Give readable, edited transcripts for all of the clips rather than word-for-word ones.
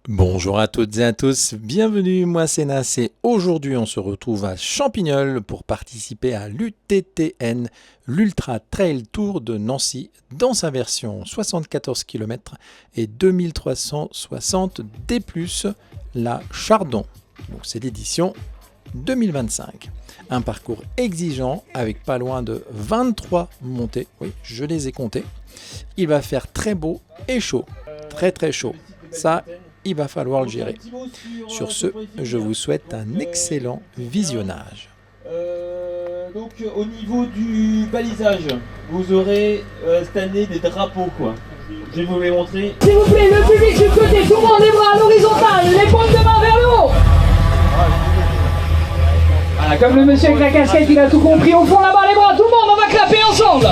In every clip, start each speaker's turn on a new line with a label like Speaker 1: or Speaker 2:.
Speaker 1: Bonjour à toutes et à tous, bienvenue, moi c'est Nas et aujourd'hui on se retrouve à Champignol pour participer à l'UTTN, l'Ultra Trail Tour de Nancy, dans sa version 74 km et 2360 D+, la Chardon. Donc c'est l'édition 2025. Un parcours exigeant avec pas loin de 23 montées, oui je les ai comptées. Il va faire très beau et chaud, très très chaud. Ça, il va falloir le gérer. Sur ce, je vous souhaite un excellent visionnage.
Speaker 2: Donc au niveau du balisage, vous aurez cette année des drapeaux quoi. Je vais vous les montrer.
Speaker 3: S'il vous plaît, le public du côté, tout le monde les bras à l'horizontale, les paumes de main vers le haut. Voilà, comme le monsieur avec la casquette, il a tout compris. Au fond là-bas, les bras, tout le monde, on va clapper ensemble.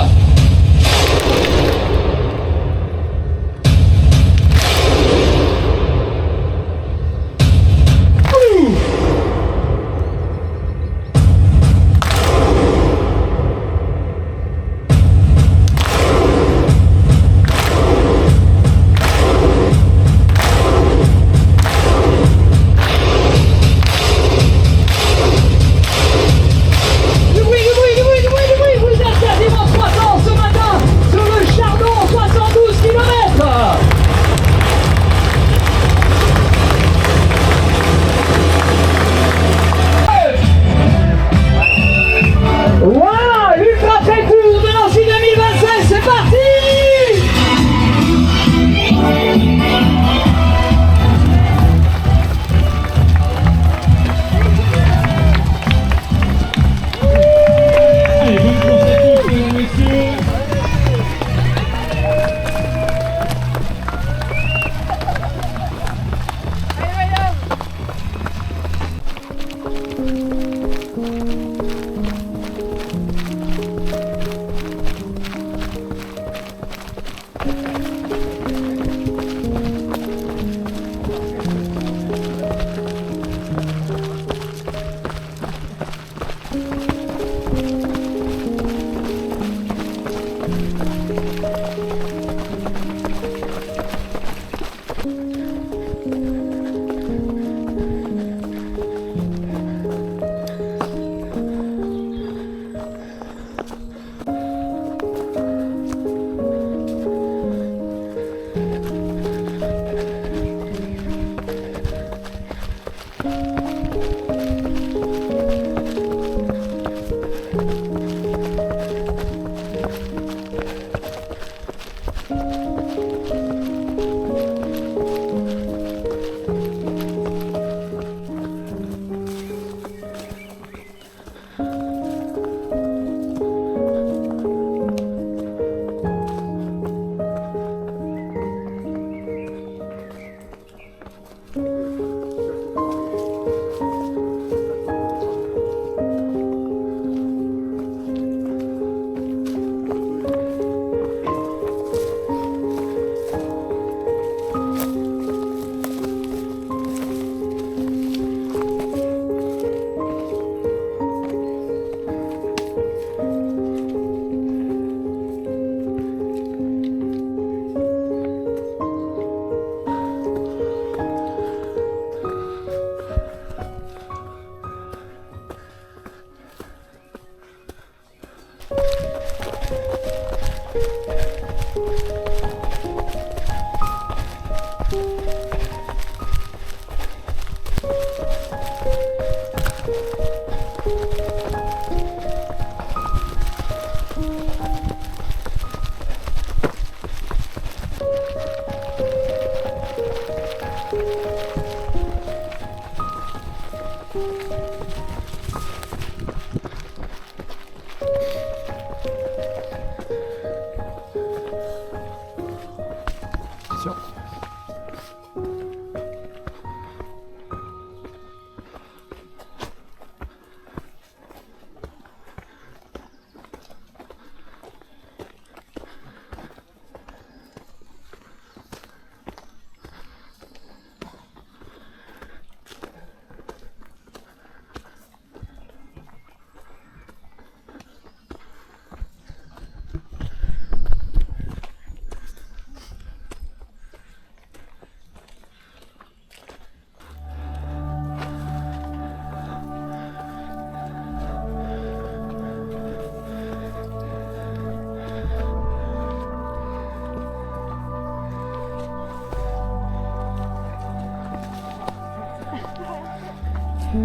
Speaker 1: De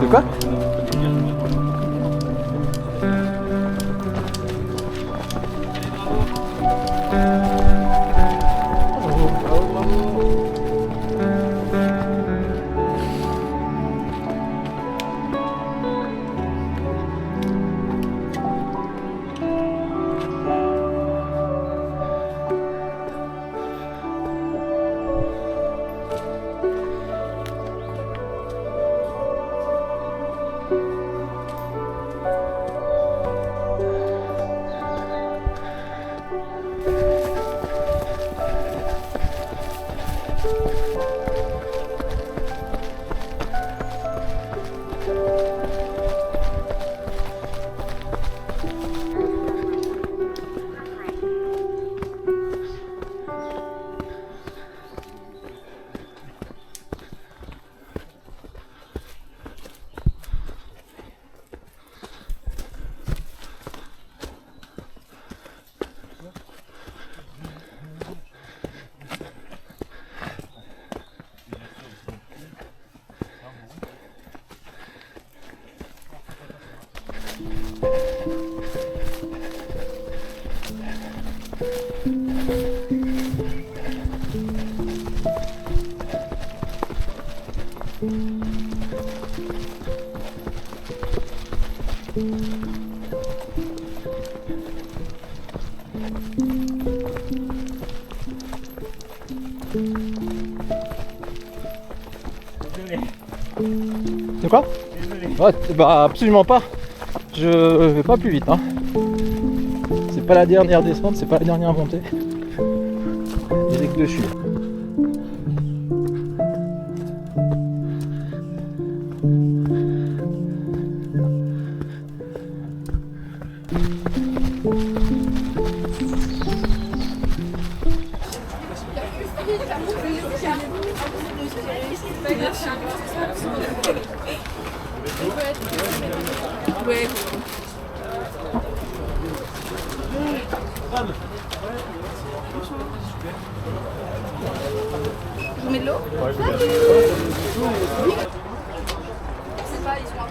Speaker 1: quoi? De quoi? Ouais, bah absolument pas. Je vais pas plus vite. Hein. C'est pas la dernière descente, c'est pas la dernière montée. Dès que je suis.
Speaker 4: Ouais. Je vous mets de l'eau?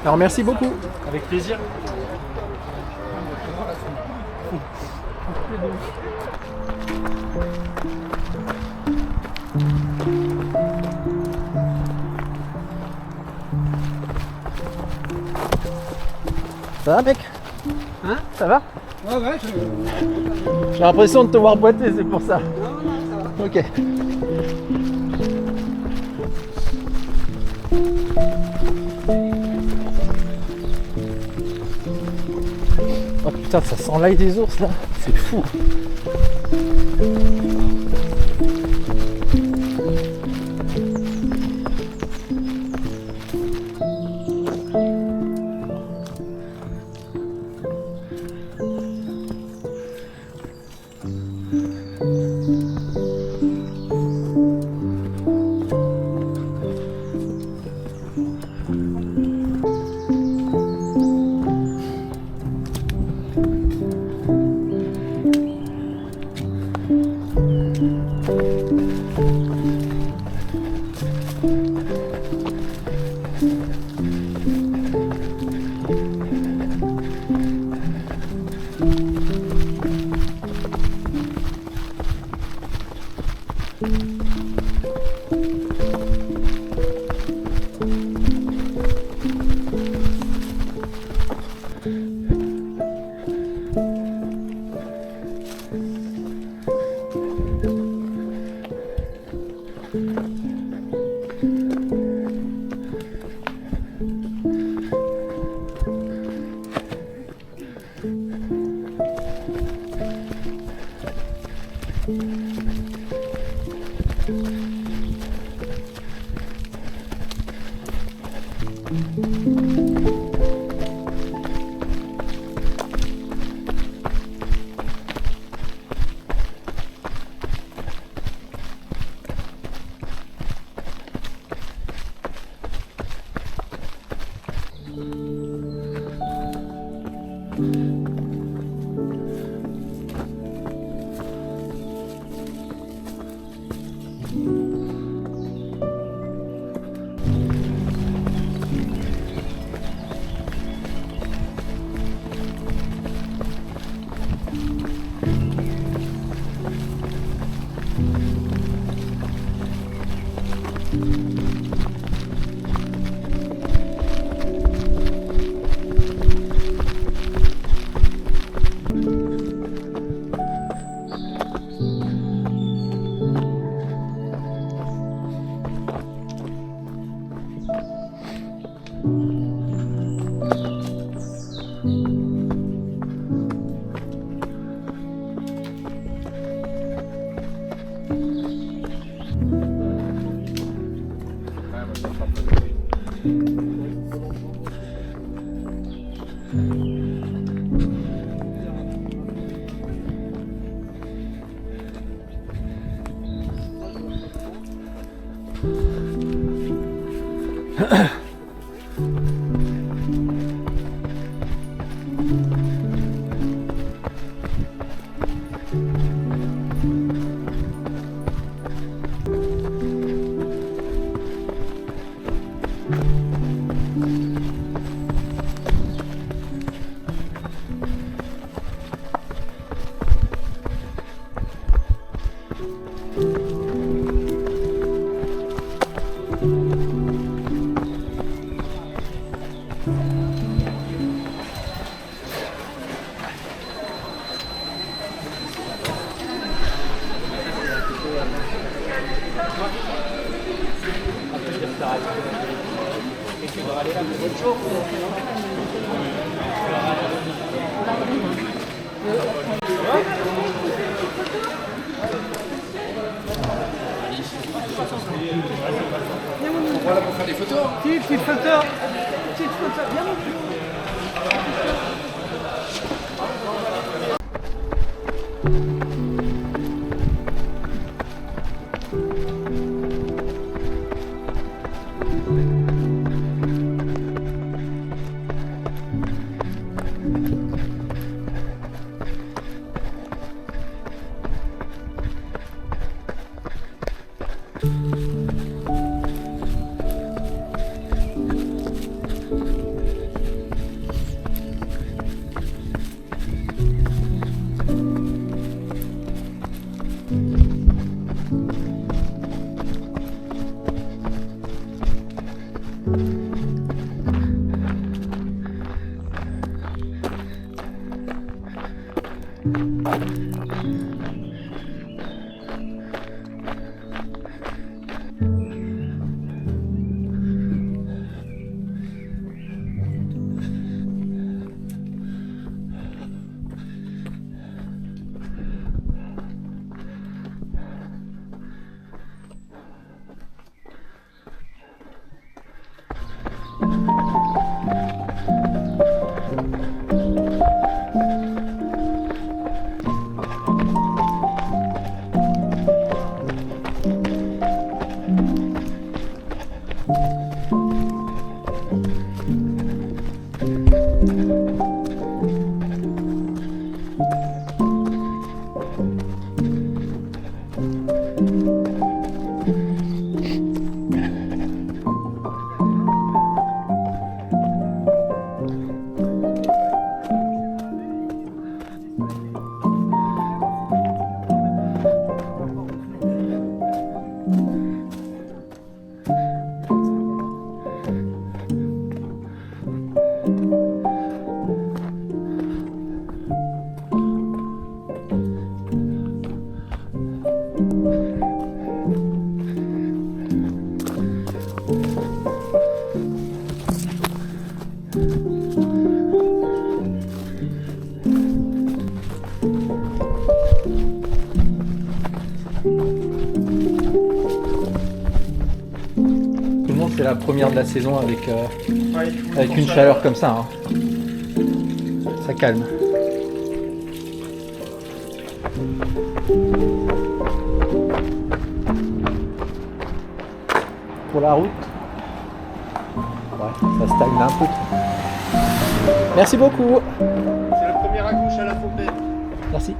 Speaker 1: Alors merci beaucoup.
Speaker 5: Avec plaisir.
Speaker 1: Ça va mec?
Speaker 3: Hein?
Speaker 1: Ça va?
Speaker 3: Ouais, ouais,
Speaker 1: J'ai l'impression de te voir boiter, c'est pour ça.
Speaker 3: Non, ça va.
Speaker 1: Ok. Oh putain, ça sent l'ail des ours là, c'est fou.
Speaker 4: Voilà pour faire des photos.
Speaker 3: Petite photo. Petite photo. Bien.
Speaker 1: C'est la première de la saison avec une chaleur comme ça. Hein. Ça calme. Pour la route, ouais, ça stagne un peu. Merci beaucoup. Merci.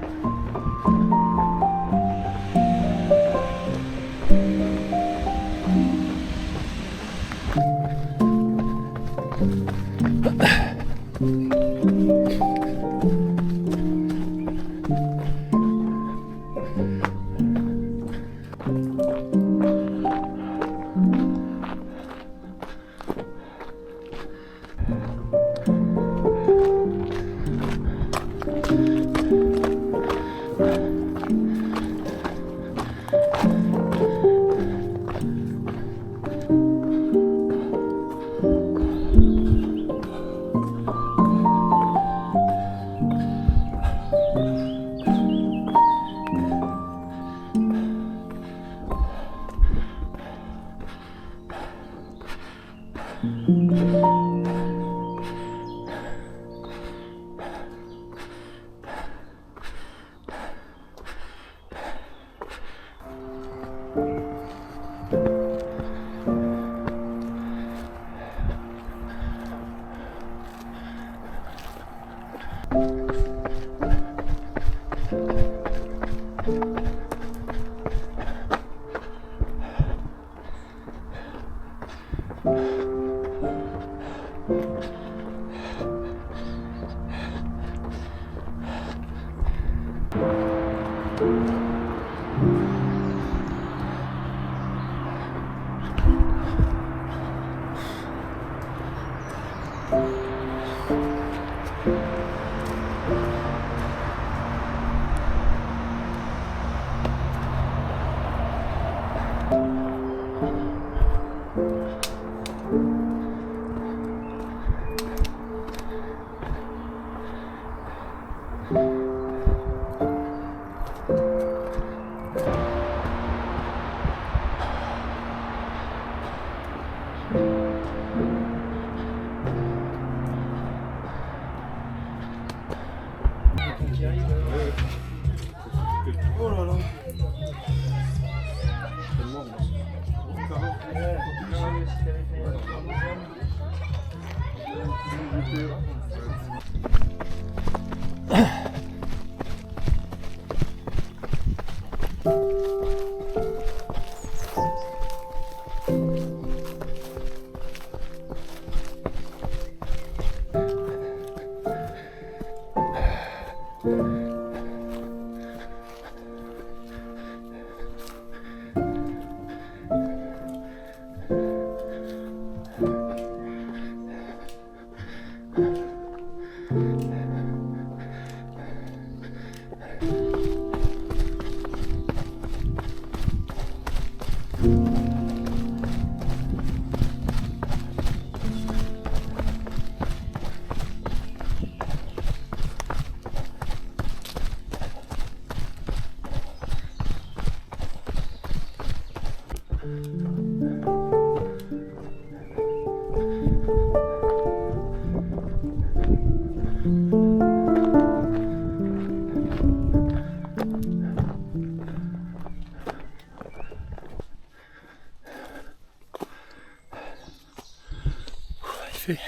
Speaker 1: Il fait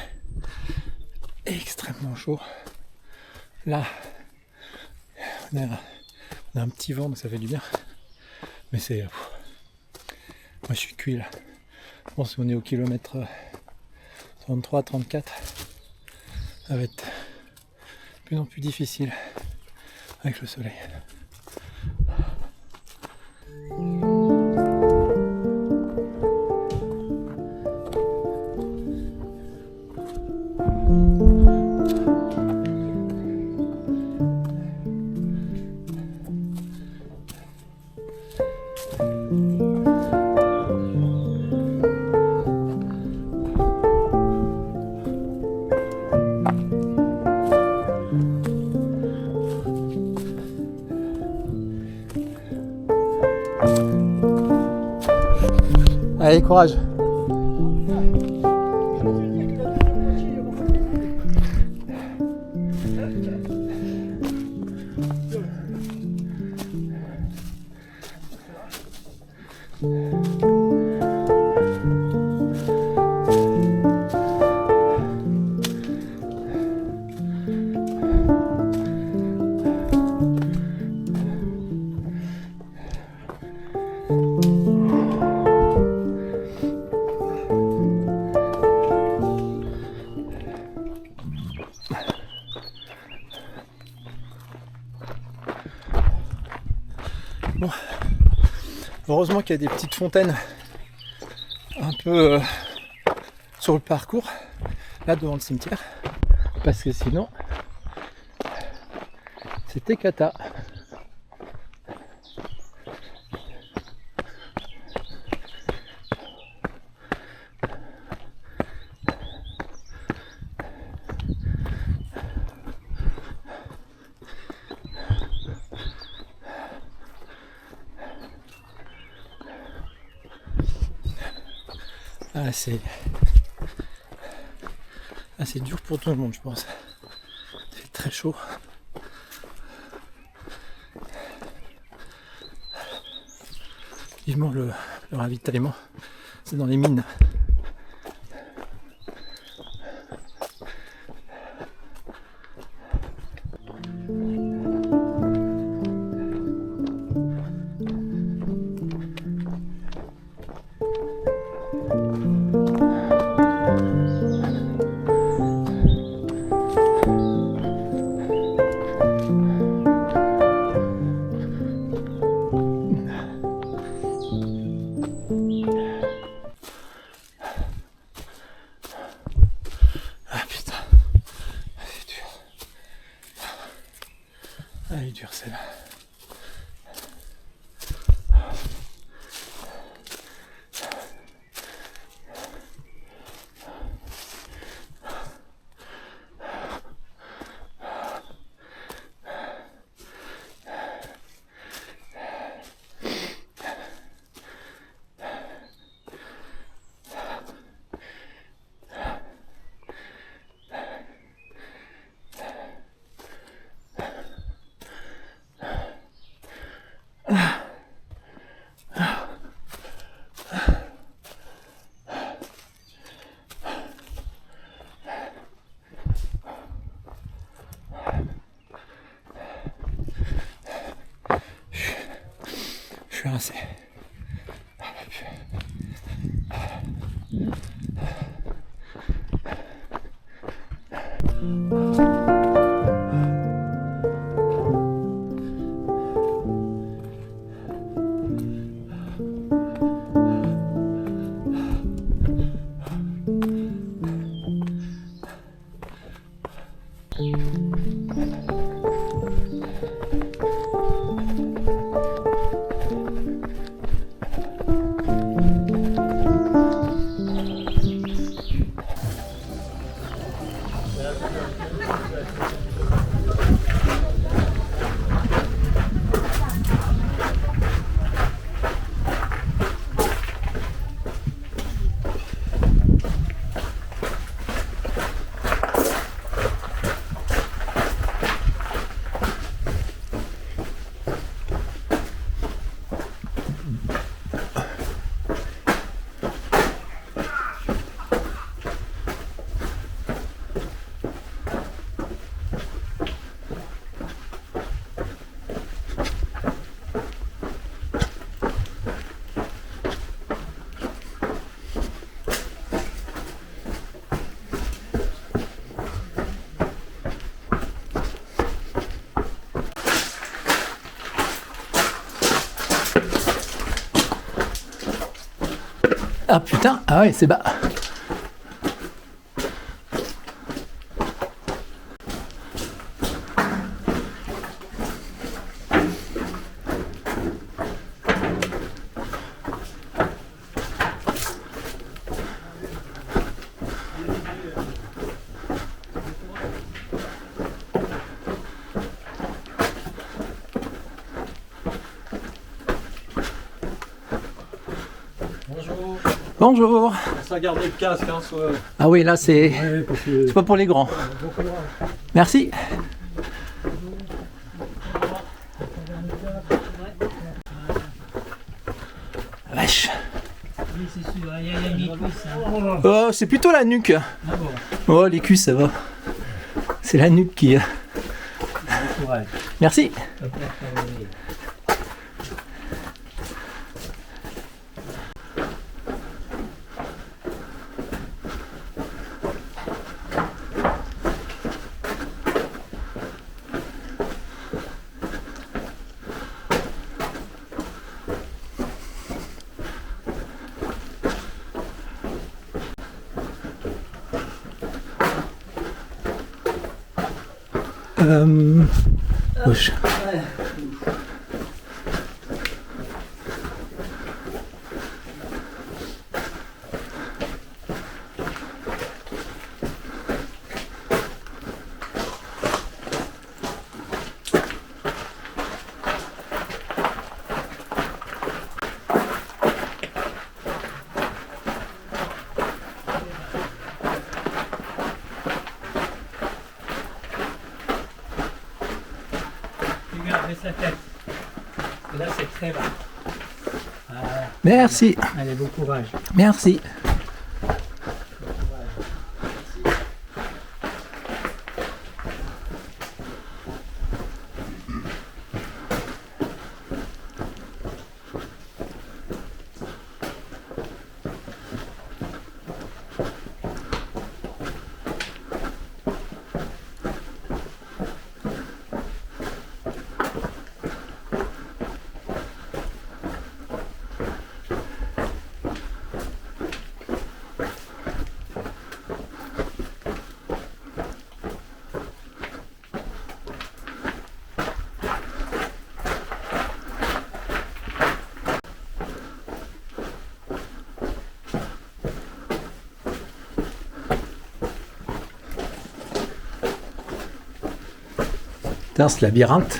Speaker 1: extrêmement chaud. Là, on a un petit vent, donc ça fait du bien. Mais c'est... moi je suis cuit là. Je pense qu'on est au kilomètre 33, 34. Ça va être de plus en plus difficile avec le soleil. Allez, courage! Bon. Heureusement qu'il y a des petites fontaines un peu sur le parcours, là devant le cimetière, parce que sinon c'était cata. Ah, c'est dur pour tout le monde, je pense. C'est très chaud. Vivement le ravitaillement, c'est dans les mines. Elle est dure celle-là. Je suis rincé. Ah putain, ah ouais, c'est bas. Bonjour.
Speaker 4: Ça garde le casque, hein, soit...
Speaker 1: Ah oui, là c'est
Speaker 4: que...
Speaker 1: pas pour les grands. Merci. Wesh.
Speaker 5: Oui, c'est sûr, il y a des cuisses. Hein.
Speaker 1: Oh, c'est plutôt la nuque.
Speaker 5: Ah bon.
Speaker 1: Oh, les cuisses, ça va. C'est la nuque qui...
Speaker 5: Bon courage.
Speaker 1: Merci.
Speaker 5: Hop là, oui.
Speaker 1: Gauche.
Speaker 5: Regarde, baisse la tête. Et là, c'est très bas. Voilà.
Speaker 1: Merci,
Speaker 5: Allez, bon courage.
Speaker 1: merci. Putain, ce labyrinthe.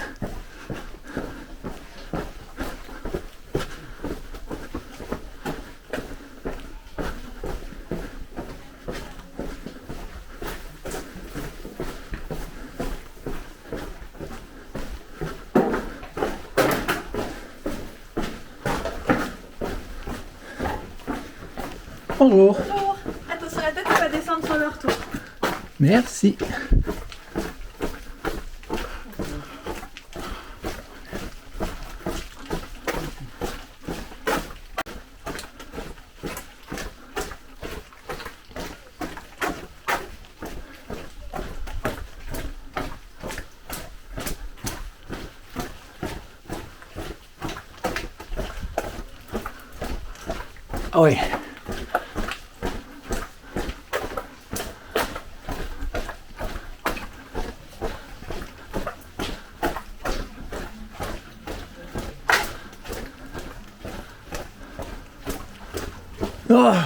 Speaker 1: Bonjour.
Speaker 6: Bonjour. Attention, la tête elle va descendre sur le retour.
Speaker 1: Merci. Ah ouais. Ah.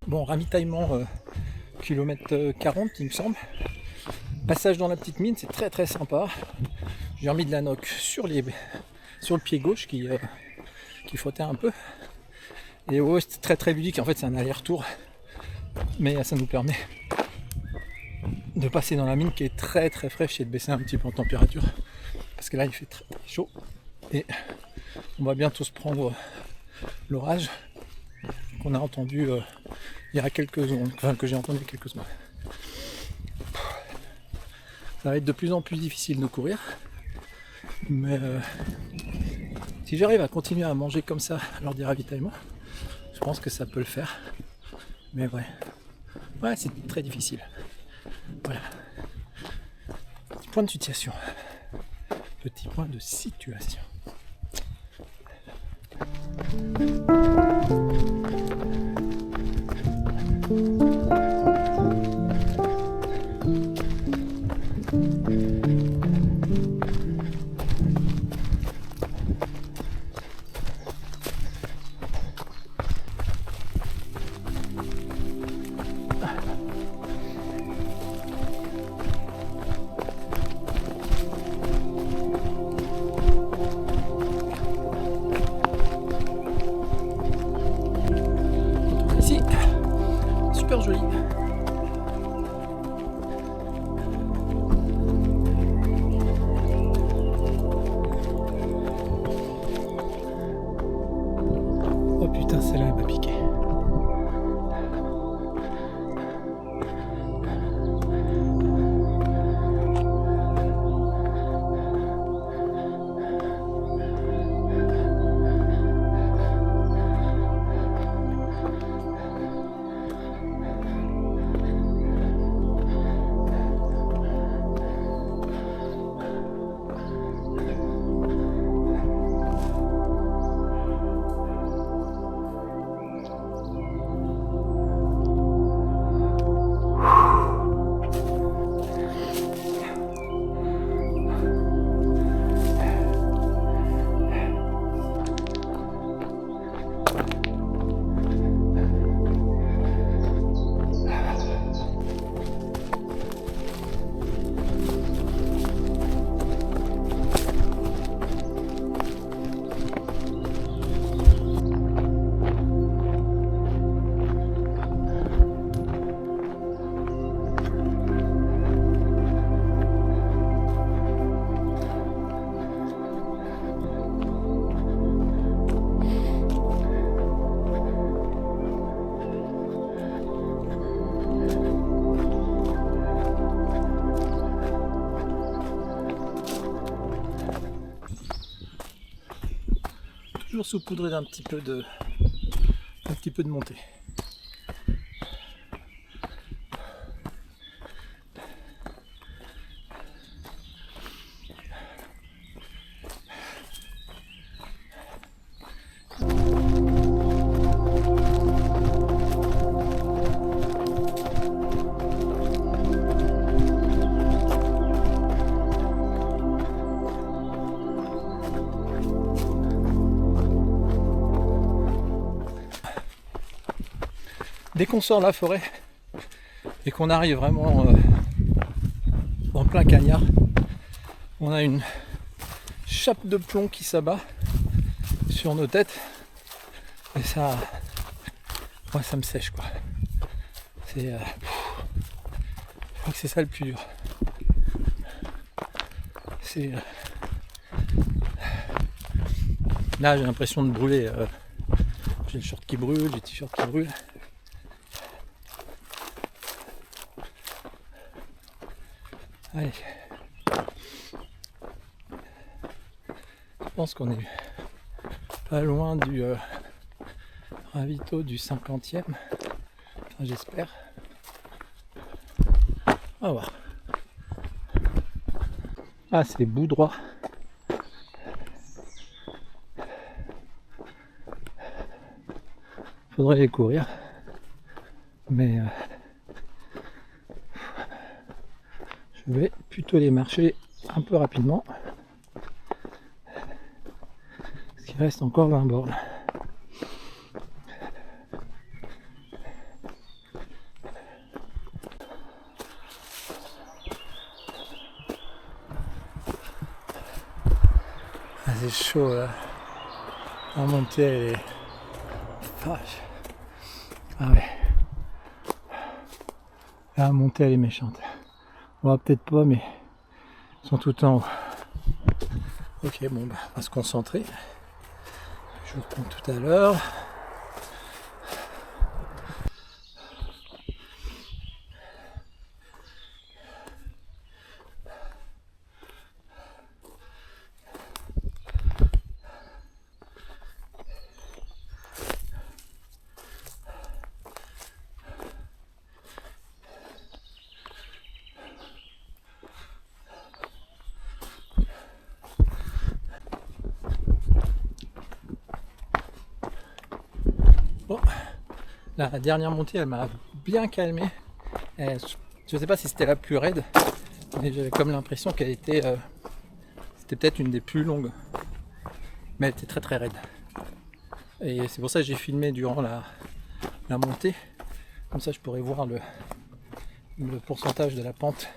Speaker 1: Bon, ravitaillement kilomètre 40 il me semble. Passage dans la petite mine, c'est très très sympa. J'ai remis de la noc sur le pied gauche qui frottait un peu. Et ouais, c'est très très ludique, en fait c'est un aller-retour. Mais ça nous permet de passer dans la mine qui est très très fraîche et de baisser un petit peu en température. Parce que là il fait très chaud. Et on va bientôt se prendre l'orage qu'on a entendu il y a quelques secondes, enfin que j'ai entendu il y a quelques secondes. Ça va être de plus en plus difficile de courir, mais si j'arrive à continuer à manger comme ça lors des ravitaillements, je pense que ça peut le faire. Mais ouais, c'est très difficile. Voilà. Petit point de situation. Petit point de situation. Ici. super joli. Oh putain, celle-là elle m'a piqué. Toujours saupoudré d'un petit peu de montée. Dès qu'on sort de la forêt et qu'on arrive vraiment en plein cagnard, on a une chape de plomb qui s'abat sur nos têtes et ça, moi ça me sèche quoi. C'est, je crois que c'est ça le plus dur. C'est là j'ai l'impression de brûler. J'ai le short qui brûle, j'ai le t-shirt qui brûle. Allez, je pense qu'on est pas loin du ravito du 50e, enfin, j'espère. On va voir. Ah, c'est bout droit. Faudrait les courir, mais je vais plutôt les marcher un peu rapidement. Parce qu'il reste encore 20 bornes. Ah, c'est chaud là. La montée elle est... Ah ouais. La montée elle est méchante. Bon, peut-être pas, mais ils sont tout en haut. Ok, bon, bah, on va se concentrer. Je vous reprends tout à l'heure. Bon, la dernière montée elle m'a bien calmé. Je ne sais pas si c'était la plus raide, mais j'avais comme l'impression qu'elle était c'était peut-être une des plus longues, mais elle était très très raide. Et c'est pour ça que j'ai filmé durant la montée, comme ça je pourrais voir le pourcentage de la pente.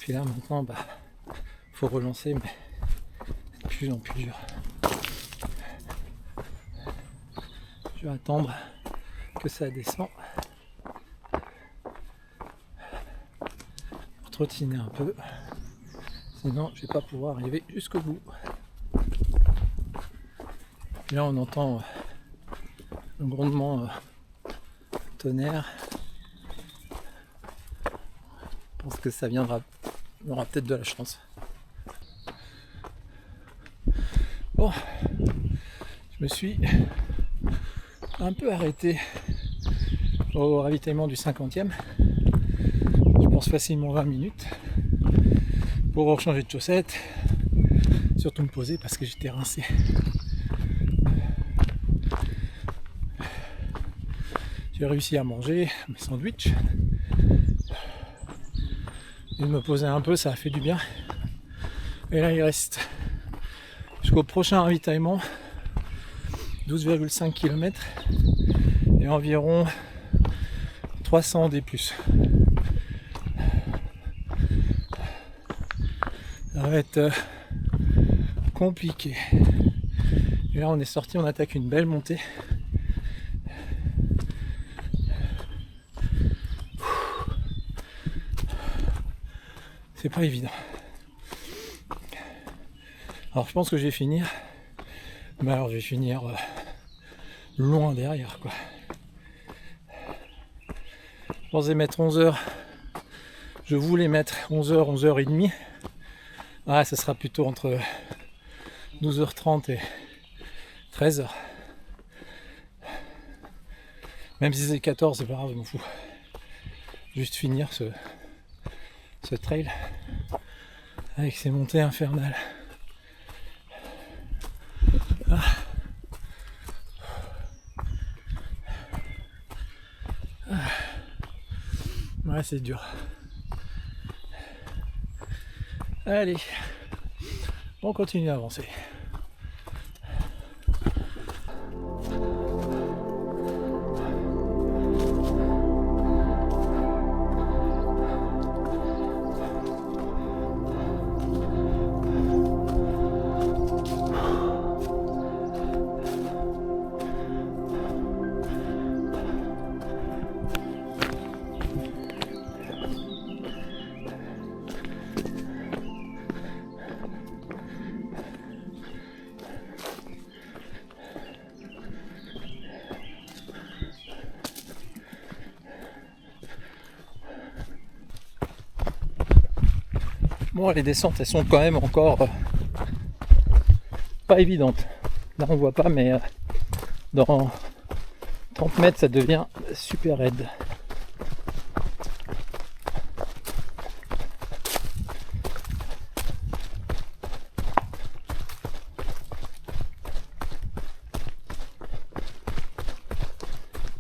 Speaker 1: Puis là maintenant bah faut relancer, mais c'est de plus en plus dur.
Speaker 5: Je vais attendre que ça descend. Pour trottiner un peu. Sinon, je vais pas pouvoir arriver jusqu'au bout. Et là, on entend un grondement tonnerre. Je pense que ça viendra. On aura peut-être de la chance. Bon, je me suis un peu arrêté au ravitaillement du 50e. Je pense facilement 20 minutes pour rechanger de chaussettes, surtout me poser parce que j'étais rincé. J'ai réussi à manger mes sandwichs et de me poser un peu, ça a fait du bien. Et là il reste jusqu'au prochain ravitaillement 12,5 km et environ 300 D+. Ça va être compliqué. Et là on est sorti, on attaque une belle montée. C'est pas évident. Alors je pense que je vais finir. Mais alors je vais finir loin derrière quoi. Je pensais mettre 11h. Je voulais mettre 11h, 11h30. Ah, ça sera plutôt entre 12h30 et 13h. Même si c'est 14, c'est pas grave, je m'en fous. Juste finir ce trail avec ces montées infernales. Ah. Ah. Ouais, c'est dur. Allez, on continue à avancer. Bon, les descentes, elles sont quand même encore pas évidentes. Là, on voit pas, mais dans 30 mètres, ça devient super raide.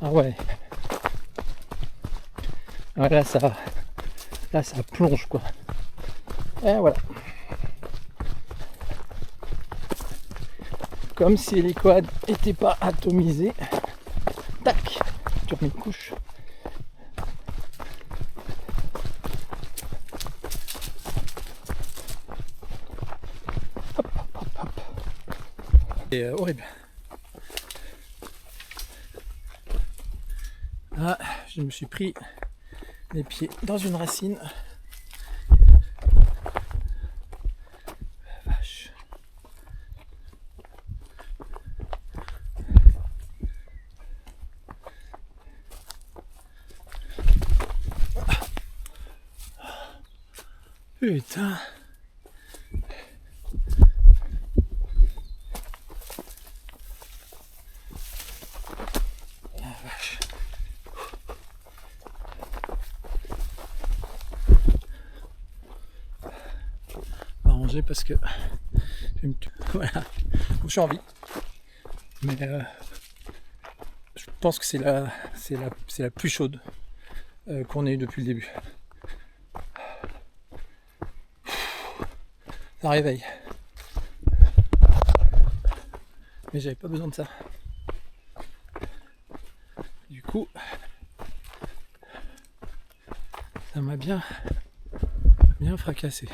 Speaker 5: Ah ouais. Ouais, là, ça plonge, quoi. Et voilà. Comme si les quads n'étaient pas atomisés. Tac, tu remets une couche. Hop, hop, hop. C'est horrible. Ah, je me suis pris les pieds dans une racine. Putain. Ah, vache. On va ranger parce que voilà, je suis en vie. Mais je pense que c'est la plus chaude qu'on ait eue depuis le début. Ça réveille. Mais j'avais pas besoin de ça. Du coup, ça m'a bien fracassé.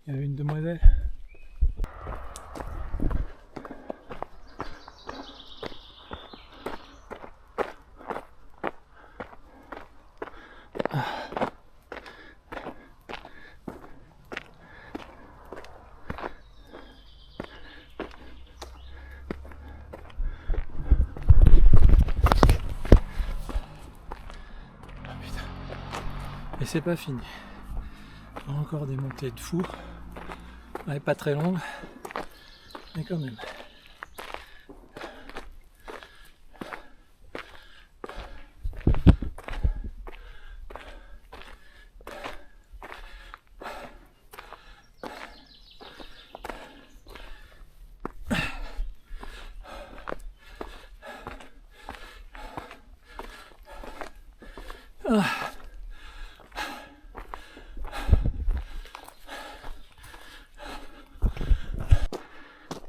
Speaker 5: Il y avait une demoiselle. Et c'est pas fini. Encore des montées de fou. Ouais, pas très longues, mais quand même.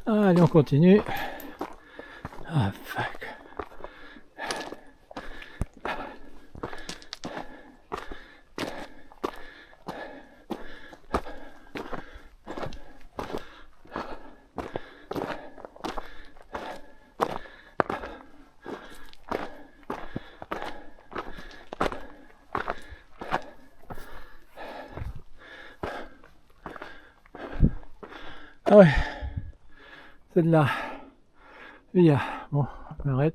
Speaker 5: Allez, on continue. Ah, fuck. Ah ouais. C'est de là. Bon, on arrête.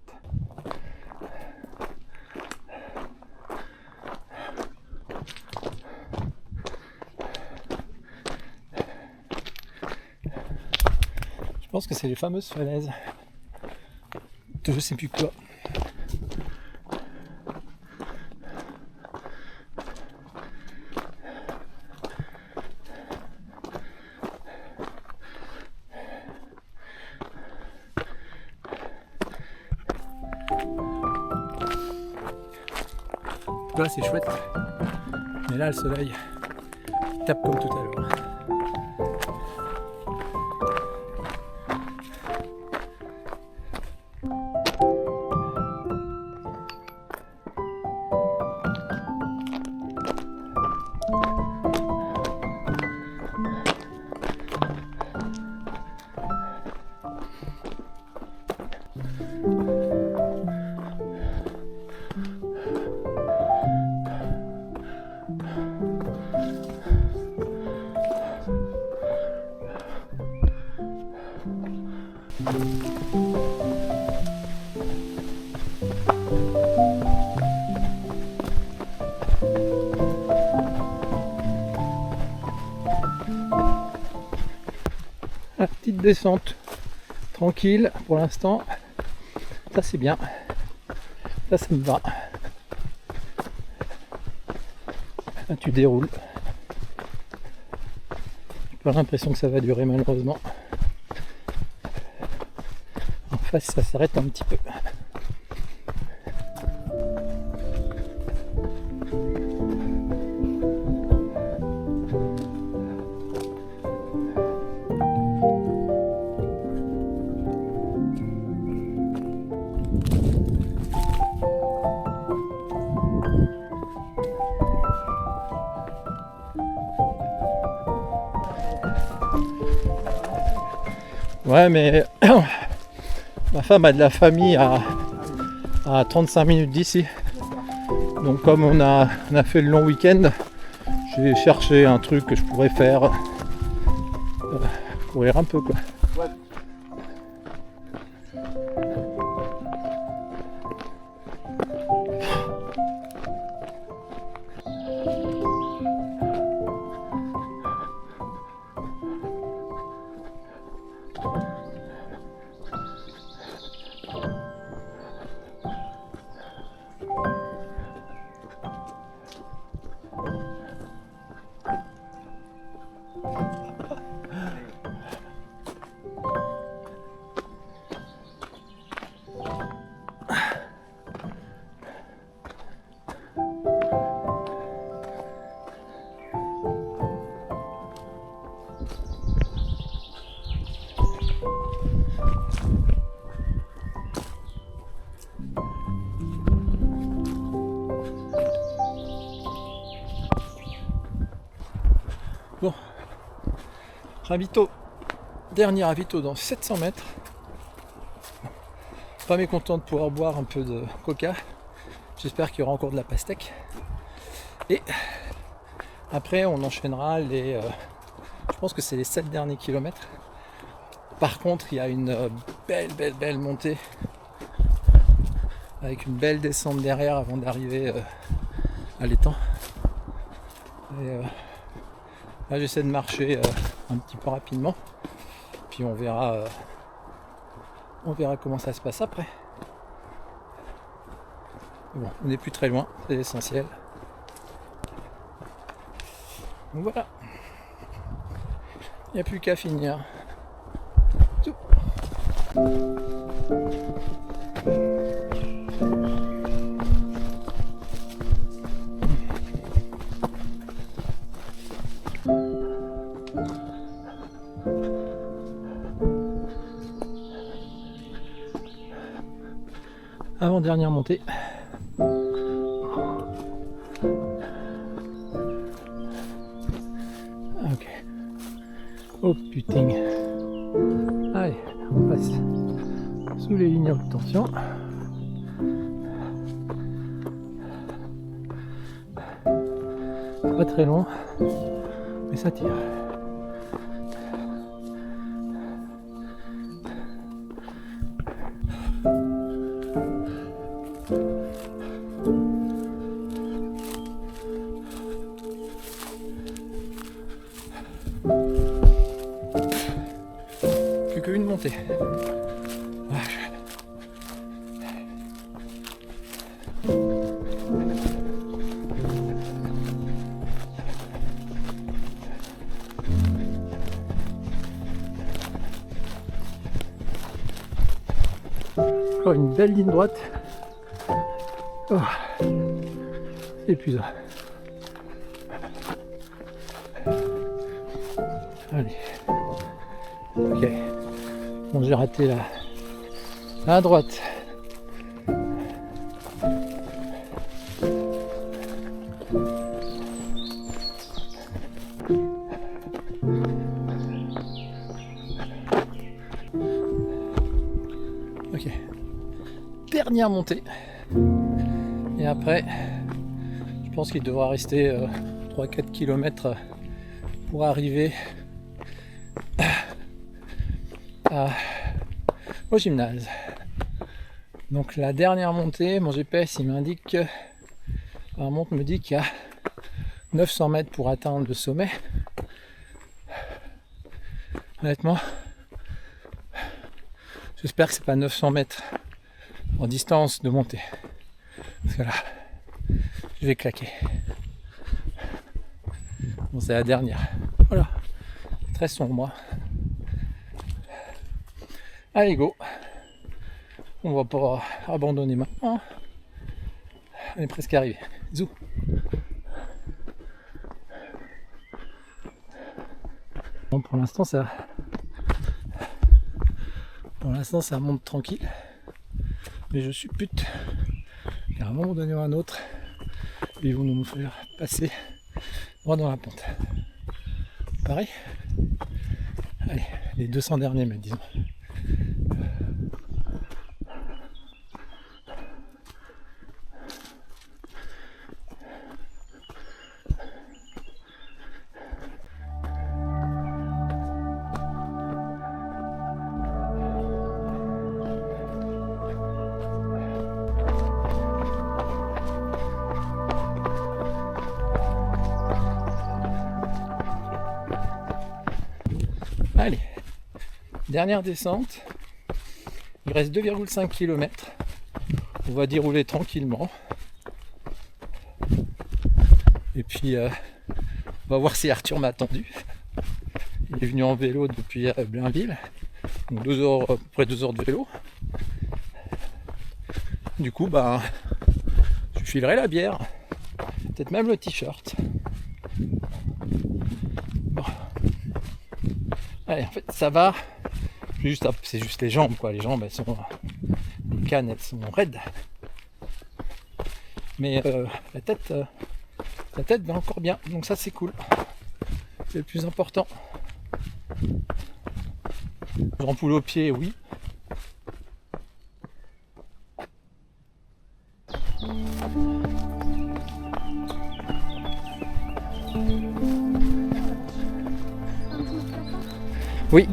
Speaker 5: Je pense que c'est les fameuses falaises. Je sais plus quoi. Là c'est chouette, mais là le soleil tape comme tout à l'heure. La petite descente tranquille pour l'instant, ça c'est bien, ça me va. Là, tu déroules, j'ai pas l'impression que ça va durer malheureusement. En face ça s'arrête un petit peu. Ouais, mais ma femme a de la famille à 35 minutes d'ici. Donc comme on a fait le long week-end, j'ai cherché un truc que je pourrais faire. Courir un peu quoi. Bon, ravito, dernier ravito dans 700 mètres. Pas mécontent de pouvoir boire un peu de coca. J'espère qu'il y aura encore de la pastèque. Et après on enchaînera les... je pense que c'est les 7 derniers kilomètres. Par contre il y a une belle montée avec une belle descente derrière avant d'arriver à l'étang. Et, là j'essaie de marcher un petit peu rapidement, puis on verra comment ça se passe après. Bon, on n'est plus très loin, c'est l'essentiel. Donc voilà, il n'y a plus qu'à finir. Tout. Avant-dernière montée. Ok. Oh putain. Allez, on passe sous les lignes de tension. Pas très long, mais ça tire. Plus qu'une montée. Encore une belle ligne droite. Oh. Épuisant. Allez. Ok. Bon, j'ai raté la à droite. Ok. Dernière montée. Et après, je pense qu'il devra rester 3-4 km pour arriver au gymnase. Donc la dernière montée, mon GPS il m'indique, apparemment me dit qu'il y a 900 mètres pour atteindre le sommet. Honnêtement, j'espère que c'est pas 900 mètres en distance de montée. Parce que là, je vais claquer. Bon, c'est la dernière. Voilà. Très sombre. Allez, go. On va pas abandonner maintenant. On est presque arrivé. Zou. Bon, pour l'instant, ça monte tranquille. Mais je suppute qu'à un moment donné ou à un autre, ils vont nous faire passer droit dans la pente. Pareil. Allez, les 200 derniers mètres, disons. Allez, dernière descente, il reste 2,5 km, on va dérouler tranquillement, et puis on va voir si Arthur m'a attendu. Il est venu en vélo depuis Blainville, donc 2 heures, à peu près 2 heures de vélo. Du coup, je filerai la bière, peut-être même le t-shirt. Bon. Allez, en fait, ça va. C'est juste les jambes, quoi. Les jambes, les cannes, elles sont raides. Mais la tête va encore bien. Donc ça, c'est cool. C'est le plus important. J'ampoule aux pieds, oui. Oui.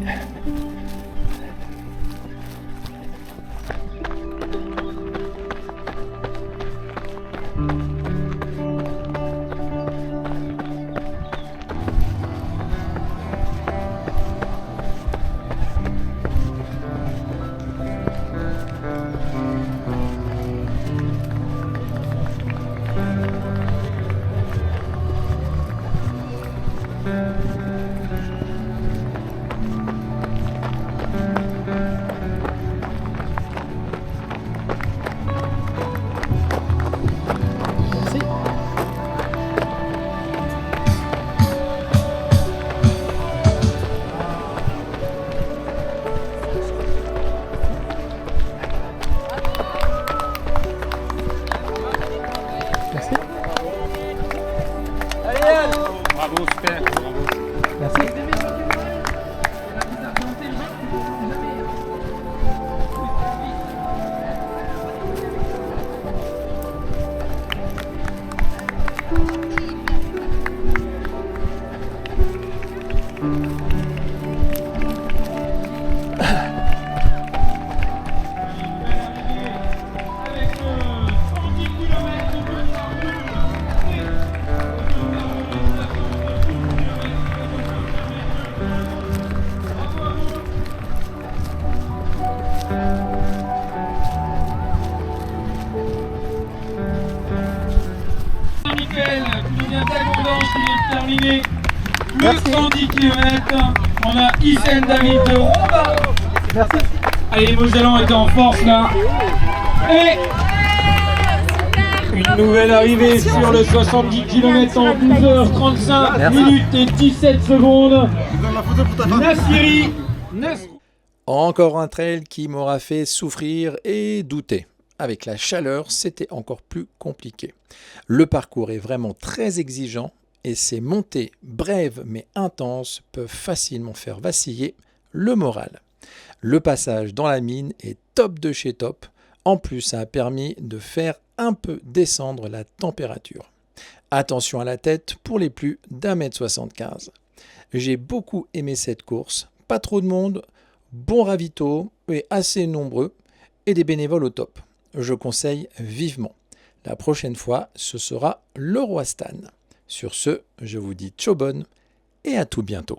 Speaker 7: il est terminé. Le 110 km. On a Hissène David de Romba.
Speaker 5: Merci.
Speaker 7: Allez, les Mosellans étaient en force là. Et une nouvelle arrivée sur le 70 km en 12h35 minutes et 17 secondes. Nassiri Nasrou.
Speaker 1: Encore un trail qui m'aura fait souffrir et douter. Avec la chaleur, c'était encore plus compliqué. Le parcours est vraiment très exigeant et ces montées brèves mais intenses peuvent facilement faire vaciller le moral. Le passage dans la mine est top de chez top. En plus, ça a permis de faire un peu descendre la température. Attention à la tête pour les plus d'1,75 m. J'ai beaucoup aimé cette course. Pas trop de monde, bon ravito et assez nombreux et des bénévoles au top. Je conseille vivement. La prochaine fois, ce sera le Roi Stan. Sur ce, je vous dis ciao bonne et à tout bientôt.